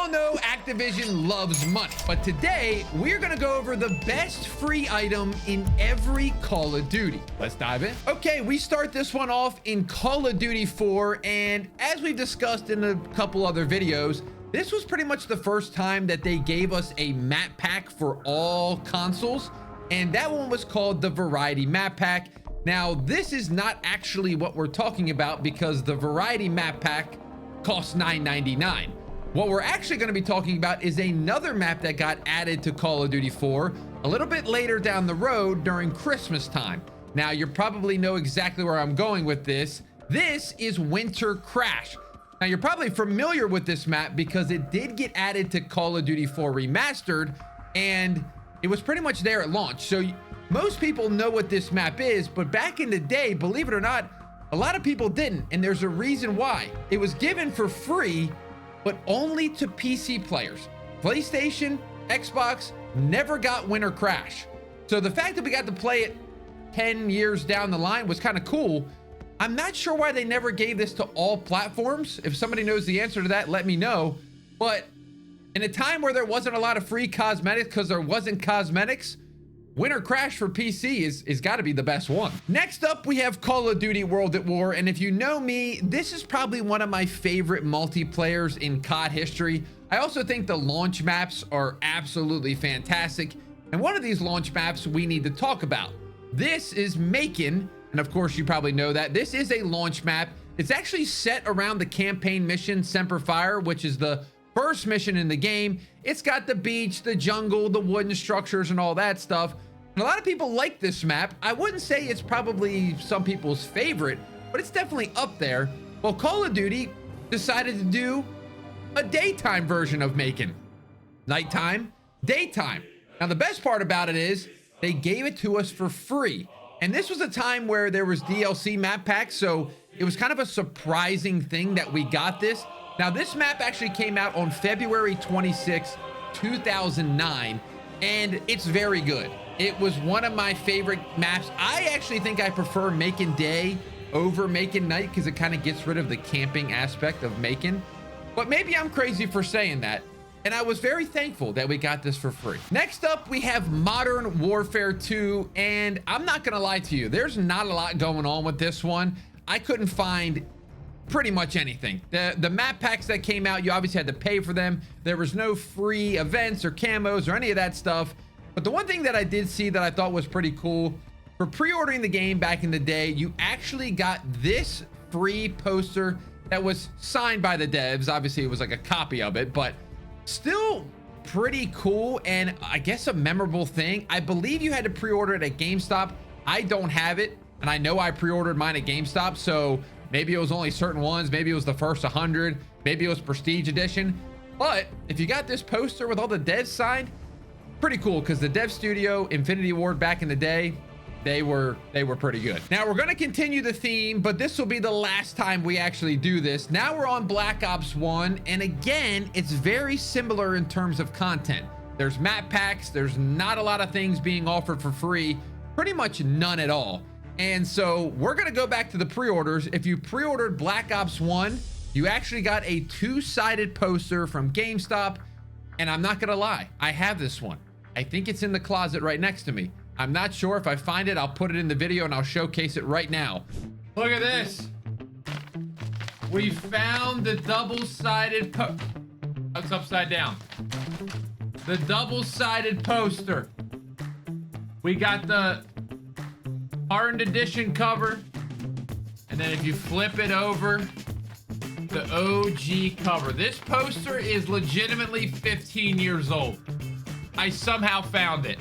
all know Activision loves money, but today we're gonna go over the best free item in every Call of Duty. Let's dive in. Okay, we start this one off in Call of Duty 4, and as we've discussed in a couple other videos, this was pretty much the first time that they gave us a map pack for all consoles, and that one was called the Variety Map Pack. Now, this is not actually what we're talking about because the Variety Map Pack costs $9.99. What we're actually going to be talking about is another map that got added to Call of Duty 4 a little bit later down the road during Christmas time. Now, you probably know exactly where I'm going with this. This is Winter Crash. Now, you're probably familiar with this map because it did get added to Call of Duty 4 Remastered, and it was pretty much there at launch. So most people know what this map is, but back in the day, believe it or not, a lot of people didn't, and there's a reason why. It was given for free, but only to PC players. PlayStation, Xbox never got Winter Crash. So the fact that we got to play it 10 years down the line was kind of cool. I'm not sure why they never gave this to all platforms. If somebody knows the answer to that, let me know. But in a time where there wasn't a lot of free cosmetics because there wasn't cosmetics, Winter Crash for PC is got to be the best one. Next up, we have Call of Duty World at War. And if you know me, this is probably one of my favorite multiplayers in COD history. I also think the launch maps are absolutely fantastic. And one of these launch maps we need to talk about. This is Macon. And of course, you probably know that. This is a launch map. It's actually set around the campaign mission Semper Fire, which is the first mission in the game. It's got the beach, the jungle, the wooden structures, and all that stuff. And a lot of people like this map. I wouldn't say it's probably some people's favorite, but it's definitely up there. Well, Call of Duty decided to do a daytime version of Macon. Nighttime, daytime. Now, the best part about it is they gave it to us for free. And this was a time where there was DLC map packs, so it was kind of a surprising thing that we got this. Now, this map actually came out on February 26, 2009, and it's very good. It was one of my favorite maps. I actually think I prefer Macon Day over Macon Night because it kind of gets rid of the camping aspect of Macon. But maybe I'm crazy for saying that. And I was very thankful that we got this for free. Next up, we have Modern Warfare 2. And I'm not going to lie to you, there's not a lot going on with this one. I couldn't find pretty much anything. The map packs that came out, you obviously had to pay for them. There was no free events or camos or any of that stuff. But the one thing that I did see that I thought was pretty cool, for pre-ordering the game back in the day, you actually got this free poster that was signed by the devs. Obviously, it was like a copy of it, but still pretty cool and I guess a memorable thing. I believe you had to pre-order it at GameStop. I don't have it, and I know I pre-ordered mine at GameStop, so maybe it was only certain ones. Maybe it was the first 100. Maybe it was Prestige Edition. But if you got this poster with all the devs signed, pretty cool, because the dev studio Infinity Ward back in the day, they were pretty good. Now we're going to continue the theme, but this will be the last time we actually do this. Now we're on Black Ops 1, and again, it's very similar in terms of content. There's map packs. There's not a lot of things being offered for free, pretty much none at all. And so we're going to go back to the pre-orders. If you pre-ordered Black Ops 1, you actually got a two-sided poster from GameStop. And I'm not going to lie, I have this one. I think it's in the closet right next to me. I'm not sure. If I find it, I'll put it in the video and I'll showcase it right now. Look at this. We found the double-sided It's upside down. The double-sided poster. We got the Hardened Edition cover. And then if you flip it over, the OG cover. This poster is legitimately 15 years old. I somehow found it.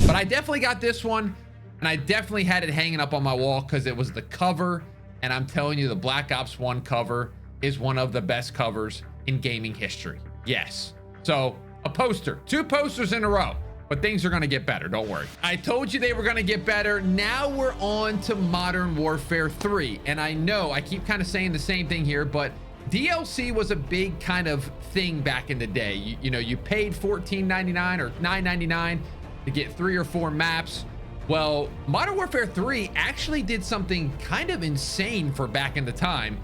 But I definitely got this one, and I definitely had it hanging up on my wall because it was the cover. And I'm telling you, the Black Ops 1 cover is one of the best covers in gaming history. Yes. So a poster, two posters in a row, but things are going to get better. Don't worry. I told you they were going to get better. Now we're on to Modern Warfare 3. And I know I keep kind of saying the same thing here, but DLC was a big kind of thing back in the day. You know, you paid $14.99 or $9.99 to get 3 or 4 maps. Well, Modern Warfare 3 actually did something kind of insane for back in the time.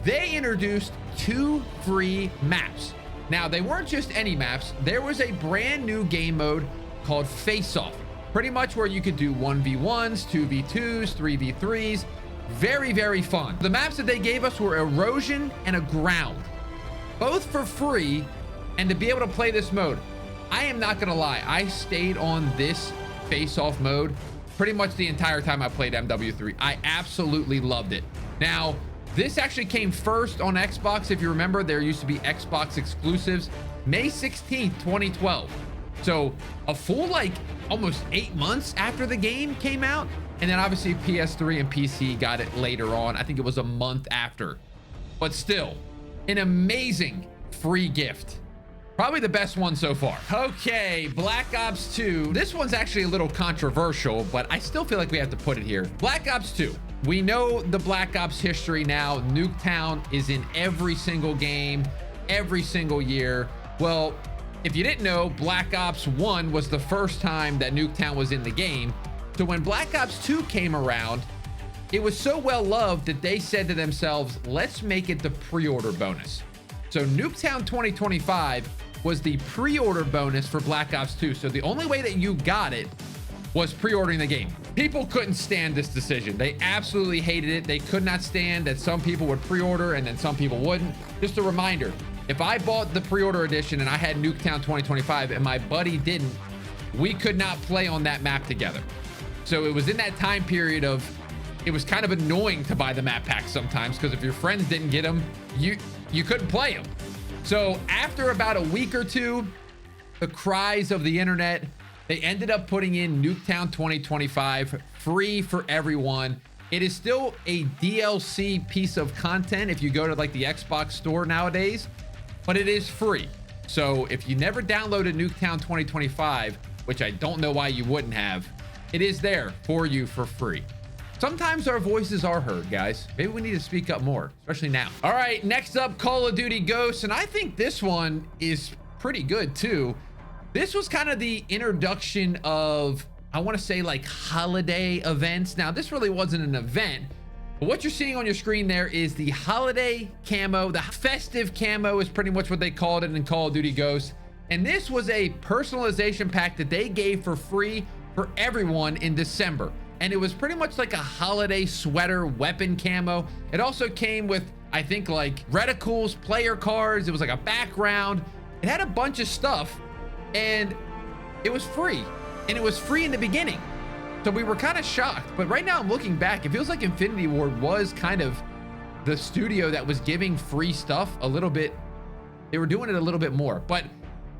They introduced 2 free maps. Now, they weren't just any maps. There was a brand new game mode called Face Off, pretty much where you could do 1v1s, 2v2s, 3v3s. Very, very fun. The maps that they gave us were Erosion and Aground, both for free. And to be able to play this mode, I am not gonna lie, I stayed on this face-off mode pretty much the entire time I played MW3. I absolutely loved it. Now, this actually came first on Xbox. If you remember, there used to be Xbox exclusives, May 16th, 2012. So a full like almost 8 months after the game came out. And then obviously PS3 and PC got it later on. I think it was a month after, but still an amazing free gift. Probably the best one so far. Okay, Black Ops 2. This one's actually a little controversial, but I still feel like we have to put it here. Black Ops 2. We know the Black Ops history now. Nuketown is in every single game, every single year. Well, if you didn't know, Black Ops 1 was the first time that Nuketown was in the game. So when Black Ops 2 came around, it was so well loved that they said to themselves, let's make it the pre-order bonus. So Nuketown 2025 was the pre-order bonus for Black Ops 2. So the only way that you got it was pre-ordering the game. People couldn't stand this decision. They absolutely hated it. They could not stand that some people would pre-order and then some people wouldn't. Just a reminder, if I bought the pre-order edition and I had Nuketown 2025 and my buddy didn't, we could not play on that map together. So it was in that time period of, it was kind of annoying to buy the map packs sometimes, because if your friends didn't get them, you couldn't play them. So after about a week or two, the cries of the internet, they ended up putting in Nuketown 2025 free for everyone. It is still a DLC piece of content if you go to like the Xbox store nowadays, but it is free. So if you never downloaded Nuketown 2025, which I don't know why you wouldn't have, it is there for you for free. Sometimes our voices are heard, guys. Maybe we need to speak up more, especially now. All right, next up, Call of Duty Ghosts. And I think this one is pretty good too. This was kind of the introduction of, I want to say like holiday events. Now, this really wasn't an event, but what you're seeing on your screen there is the holiday camo. The festive camo is pretty much what they called it in Call of Duty Ghosts. And this was a personalization pack that they gave for free for everyone in December. And it was pretty much like a holiday sweater weapon camo. It also came with, I think, like reticles, player cards. It was like a background. It had a bunch of stuff and it was free. And it was free in the beginning. So we were kind of shocked. But right now I'm looking back, it feels like Infinity Ward was kind of the studio that was giving free stuff a little bit. They were doing it a little bit more. But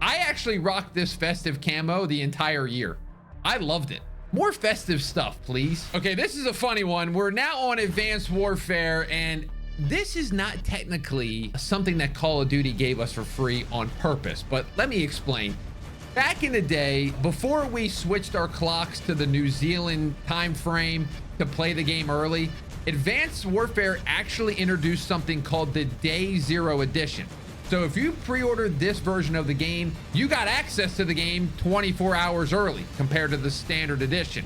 I actually rocked this festive camo the entire year. I loved it. More festive stuff, please. Okay, this is a funny one. We're now on Advanced Warfare, and this is not technically something that Call of Duty gave us for free on purpose, but let me explain. Back in the day, before we switched our clocks to the New Zealand time frame to play the game early, Advanced Warfare actually introduced something called the Day Zero Edition. So if you pre-ordered this version of the game, you got access to the game 24 hours early compared to the standard edition.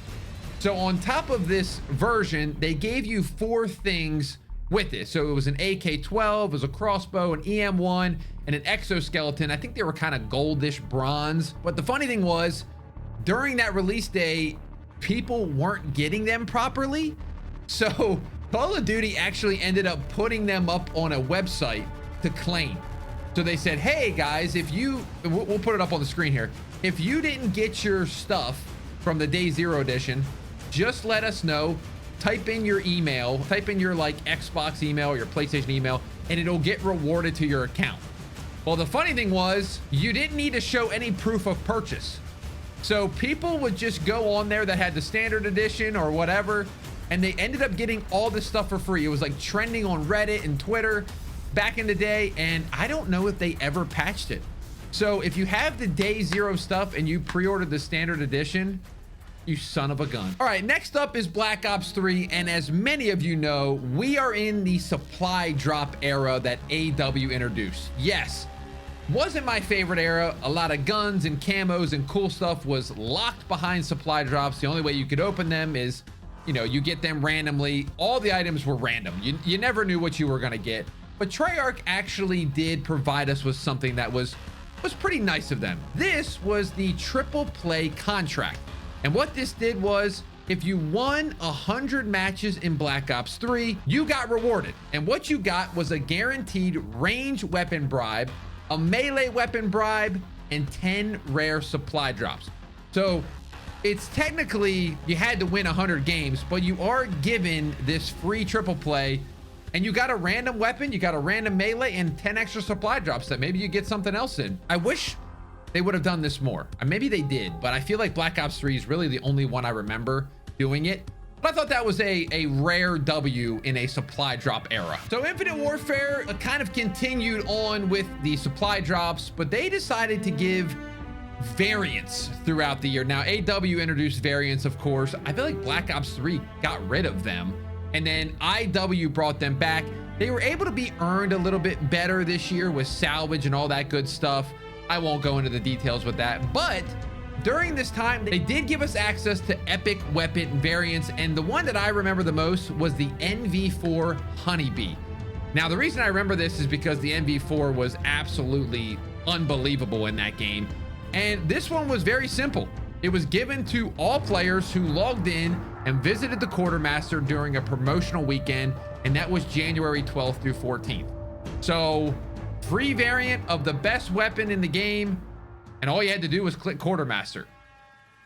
So on top of this version, they gave you 4 things with it. So it was an AK-12, it was a crossbow, an EM1, and an exoskeleton. I think they were kind of goldish bronze. But the funny thing was, during that release day, people weren't getting them properly. So Call of Duty actually ended up putting them up on a website to claim. So they said, hey guys, if you, we'll put it up on the screen here. If you didn't get your stuff from the Day Zero edition, just let us know. Type in your email, type in your like Xbox email or your PlayStation email, and it'll get rewarded to your account. Well, the funny thing was, you didn't need to show any proof of purchase. So people would just go on there that had the standard edition or whatever, and they ended up getting all this stuff for free. It was like trending on Reddit and Twitter back in the day, and I don't know if they ever patched it. So if you have the Day Zero stuff and you pre-ordered the standard edition, you son of a gun. All right, next up is Black Ops 3, and as many of you know, we are in the supply drop era that AW introduced. Yes, wasn't my favorite era. A lot of guns and camos and cool stuff was locked behind supply drops. The only way you could open them is, you know, you get them randomly. All the items were random. You never knew what you were gonna get. but Treyarch actually did provide us with something that was pretty nice of them. This was the triple play contract. And what this did was, if you won 100 matches in Black Ops 3, you got rewarded. And what you got was a guaranteed range weapon bribe, a melee weapon bribe, and 10 rare supply drops. So it's technically, you had to win 100 games, but you are given this free triple play, and you got a random weapon, you got a random melee, and 10 extra supply drops that maybe you get something else in. I wish they would have done this more. Maybe they did, but I feel like Black Ops 3 is really the only one I remember doing it. But I thought that was a rare W in a supply drop era. So Infinite Warfare kind of continued on with the supply drops, but they decided to give variants throughout the year. Now, AW introduced variants, of course. I feel like Black Ops 3 got rid of them, and then IW brought them back. They were able to be earned a little bit better this year with salvage and all that good stuff. I won't go into the details with that, but during this time, they did give us access to epic weapon variants, and the one that I remember the most was the NV4 Honeybee. Now, the reason I remember this is because the NV4 was absolutely unbelievable in that game, and this one was very simple. It was given to all players who logged in and visited the Quartermaster during a promotional weekend, and that was January 12th through 14th. So, free variant of the best weapon in the game, and all you had to do was click Quartermaster.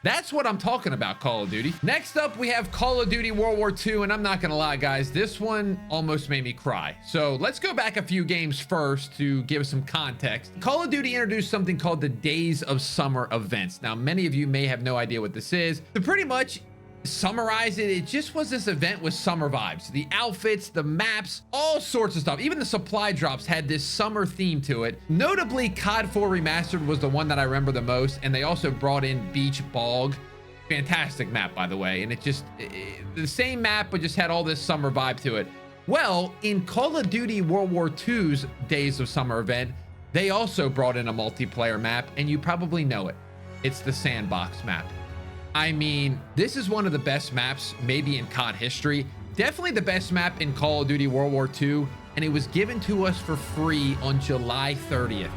That's what I'm talking about, Call of Duty. Next up, we have Call of Duty World War II, and I'm not gonna lie, guys, this one almost made me cry. So let's go back a few games first to give some context. Call of Duty introduced something called the Days of Summer events. Now, many of you may have no idea what this is. To pretty much summarize it, it just was this event with summer vibes. The outfits, the maps, all sorts of stuff. Even the supply drops had this summer theme to it. Notably, COD 4 Remastered was the one that I remember the most, and they also brought in Beach Bog. Fantastic map, by the way, and the same map, but just had all this summer vibe to it. Well, in Call of Duty World War II's Days of Summer event, they also brought in a multiplayer map, and you probably know it. It's the Sandbox map. I mean, this is one of the best maps maybe in COD history. Definitely the best map in Call of Duty World War II, and it was given to us for free on July 30th.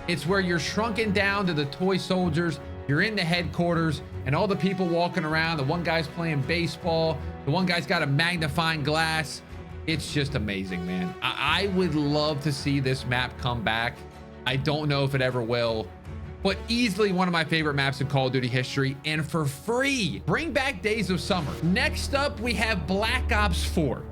It's where you're shrunken down to the toy soldiers, you're in the headquarters, and all the people walking around. The one guy's playing baseball, the one guy's got a magnifying glass. It's just amazing, man. I would love to see this map come back. I don't know if it ever will, but easily one of my favorite maps in Call of Duty history, and for free. Bring back Days of Summer. Next up, we have Black Ops 4.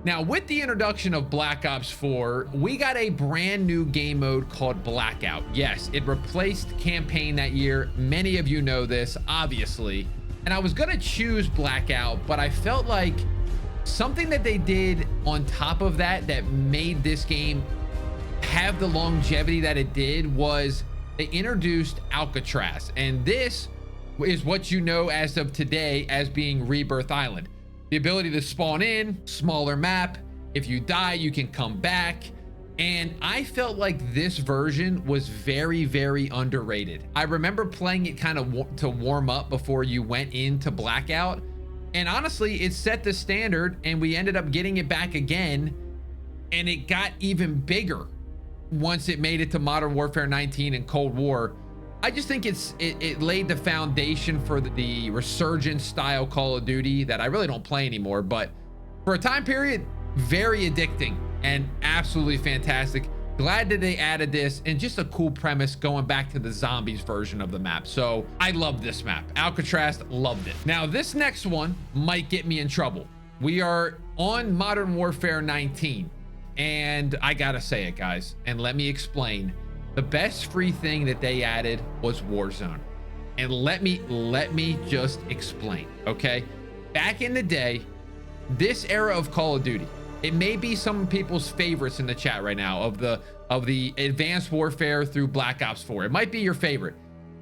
Now, with the introduction of Black Ops 4, we got a brand new game mode called Blackout. Yes, it replaced campaign that year. Many of you know this, obviously. And I was gonna choose Blackout, but I felt like something that they did on top of that that made this game have the longevity that it did was they introduced Alcatraz, and this is what you know as of today as being Rebirth Island. The ability to spawn in, smaller map. If you die, you can come back. And I felt like this version was very, very underrated. I remember playing it kind of to warm up before you went into Blackout. And honestly, it set the standard, and we ended up getting it back again, and it got even bigger once it made it to Modern Warfare 19 and Cold War. I just think it laid the foundation for the resurgence style Call of Duty that I really don't play anymore, but for a time period, very addicting and absolutely fantastic. Glad that they added this, and just a cool premise going back to the zombies version of the map. So I love this map. Alcatraz, loved it. Now this next one might get me in trouble. We are on Modern Warfare 19. And I gotta say it, guys, and let me explain. The best free thing that they added was Warzone. And let me just explain, okay? Back in the day, this era of Call of Duty, it may be some people's favorites in the chat right now of the Advanced Warfare through Black Ops 4. It might be your favorite,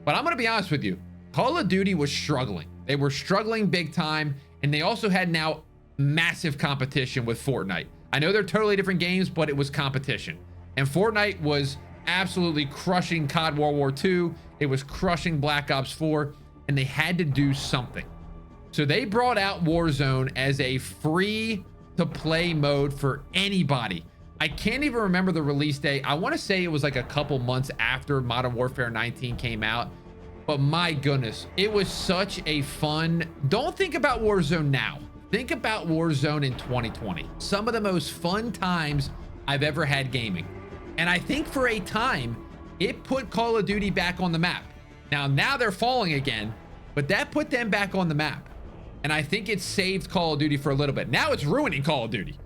but I'm gonna be honest with you. Call of Duty was struggling. They were struggling big time, and they also had now massive competition with Fortnite. I know they're totally different games, but it was competition. And Fortnite was absolutely crushing COD World War II. It was crushing Black Ops 4, and they had to do something. So they brought out Warzone as a free to play mode for anybody. I can't even remember the release date. I want to say it was like a couple months after Modern Warfare 19 came out. But my goodness, it was such a fun... Don't think about Warzone now. Think about Warzone in 2020. Some of the most fun times I've ever had gaming. And I think for a time, it put Call of Duty back on the map. Now they're falling again, but that put them back on the map. And I think it saved Call of Duty for a little bit. Now it's ruining Call of Duty,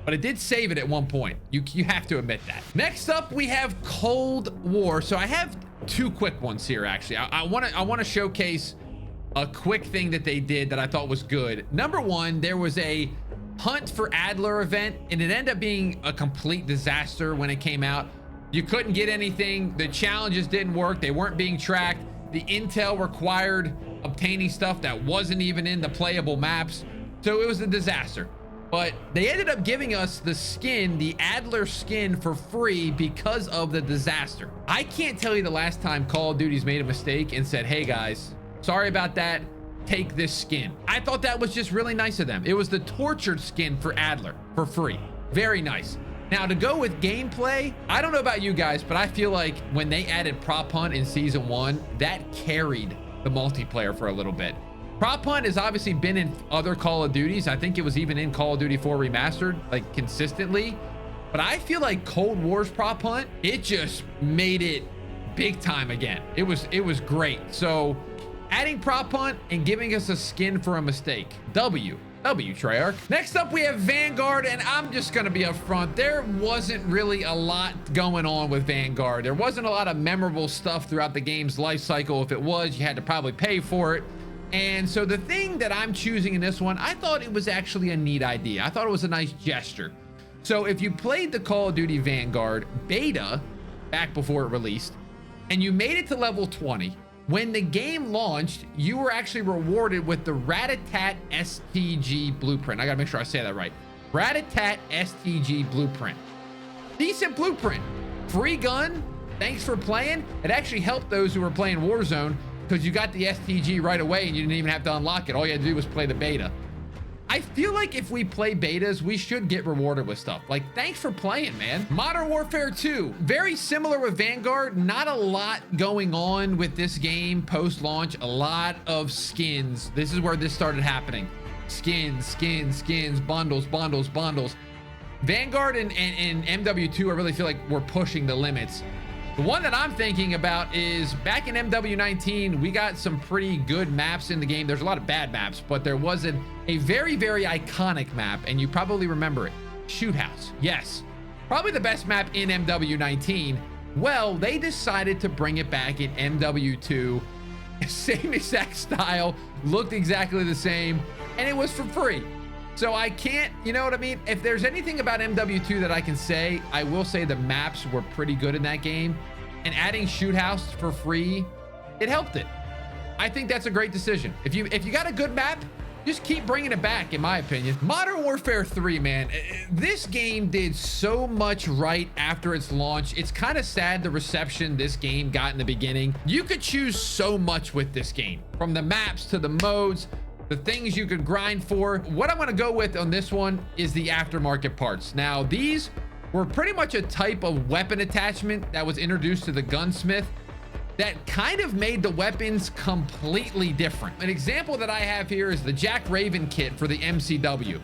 but it did save it at one point. You have to admit that. Next up, we have Cold War. So I have two quick ones here, actually. I want to showcase a quick thing that they did that I thought was good. Number one, there was a Hunt for Adler event, and it ended up being a complete disaster when it came out. You couldn't get anything. The challenges didn't work. They weren't being tracked. The intel required obtaining stuff that wasn't even in the playable maps. So it was a disaster. But they ended up giving us the skin, the Adler skin, for free because of the disaster. I can't tell you the last time Call of Duty's made a mistake and said, hey guys, sorry about that, take this skin. I thought that was just really nice of them. It was the tortured skin for Adler for free. Very nice. Now, to go with gameplay, I don't know about you guys, but I feel like when they added Prop Hunt in Season 1, that carried the multiplayer for a little bit. Prop Hunt has obviously been in other Call of Duties. I think it was even in Call of Duty 4 Remastered, like consistently. But I feel like Cold War's Prop Hunt, it just made it big time again. It was great. So adding Prop Hunt and giving us a skin for a mistake. W, Treyarch. Next up, we have Vanguard, and I'm just gonna be upfront. There wasn't really a lot going on with Vanguard. There wasn't a lot of memorable stuff throughout the game's life cycle. If it was, you had to probably pay for it. And so the thing that I'm choosing in this one, I thought it was actually a neat idea. I thought it was a nice gesture. So if you played the Call of Duty Vanguard beta back before it released, and you made it to level 20, when the game launched, you were actually rewarded with the Rat-a-tat STG blueprint. I gotta make sure I say that right. Rat-a-tat STG blueprint. Decent blueprint. Free gun. Thanks for playing. It actually helped those who were playing Warzone because you got the STG right away and you didn't even have to unlock it. All you had to do was play the beta. I feel like if we play betas, we should get rewarded with stuff. Like, thanks for playing, man. Modern Warfare 2, very similar with Vanguard. Not a lot going on with this game post-launch. A lot of skins. This is where this started happening. Skins, bundles. Vanguard and MW2, I really feel like we're pushing the limits. The one that I'm thinking about is back in MW19, we got some pretty good maps in the game. There's a lot of bad maps, but there was a very, very iconic map, and you probably remember it. Shoot House. Yes. Probably the best map in MW19. Well, they decided to bring it back in MW2. Same exact style, looked exactly the same, and it was for free. So I can't, you know what I mean? If there's anything about MW2 that I can say, I will say the maps were pretty good in that game. And adding Shoot House for free, it helped it. I think that's a great decision. If you got a good map, just keep bringing it back, in my opinion. Modern Warfare 3, man. This game did so much right after its launch. It's kind of sad the reception this game got in the beginning. You could choose so much with this game, from the maps to the modes, the things you could grind for. What I'm going to go with on this one is the aftermarket parts. Now, these were pretty much a type of weapon attachment that was introduced to the gunsmith that kind of made the weapons completely different. An example that I have here is the Jack Raven kit for the MCW.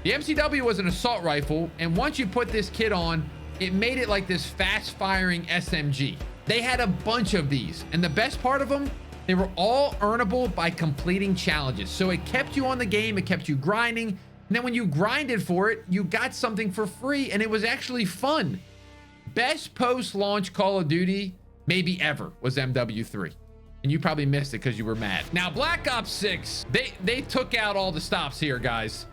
The MCW was an assault rifle, and once you put this kit on, it made it like this fast-firing SMG. They had a bunch of these, and the best part of them, they were all earnable by completing challenges. So it kept you on the game, it kept you grinding, and then when you grinded for it, you got something for free, and it was actually fun. Best post-launch Call of Duty maybe ever was MW3. And you probably missed it because you were mad. Now, Black Ops 6, they took out all the stops here, guys.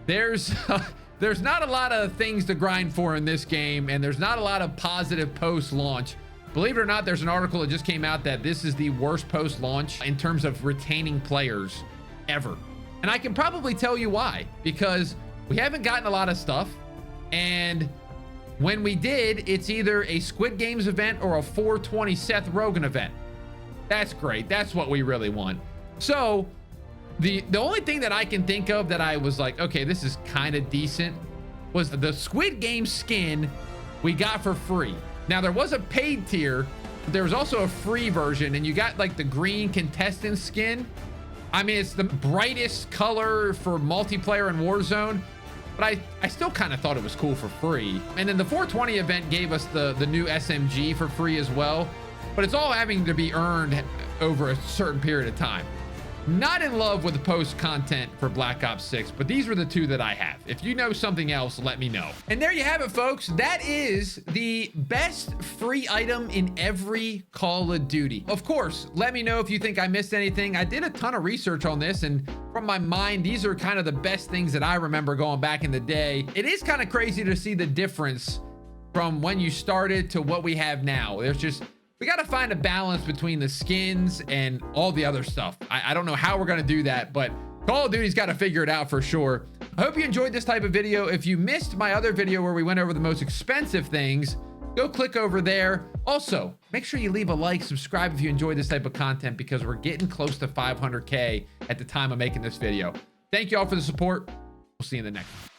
There's not a lot of things to grind for in this game, and there's not a lot of positive post-launch. Believe it or not, there's an article that just came out that this is the worst post-launch in terms of retaining players ever. And I can probably tell you why, because we haven't gotten a lot of stuff, and when we did, it's either a Squid Games event or a 420 Seth Rogen event. That's great. That's what we really want. So the only thing that I can think of that I was like, okay, this is kind of decent, was the Squid Game skin we got for free. Now, there was a paid tier, but there was also a free version, and you got like the green contestant skin. I mean, it's the brightest color for multiplayer in Warzone, but I still kind of thought it was cool for free. And then the 420 event gave us the new SMG for free as well, but it's all having to be earned over a certain period of time. Not in love with the post content for Black Ops 6, but these were the two that I have. If you know something else, let me know. And there you have it, folks. That is the best free item in every Call of Duty. Of course, let me know if you think I missed anything. I did a ton of research on this, and from my mind, these are kind of the best things that I remember going back in the day. It is kind of crazy to see the difference from when you started to what we have now. We got to find a balance between the skins and all the other stuff. I don't know how we're going to do that, but Call of Duty's got to figure it out for sure. I hope you enjoyed this type of video. If you missed my other video where we went over the most expensive things, go click over there. Also, make sure you leave a like, subscribe if you enjoyed this type of content, because we're getting close to 500K at the time of making this video. Thank you all for the support. We'll see you in the next one.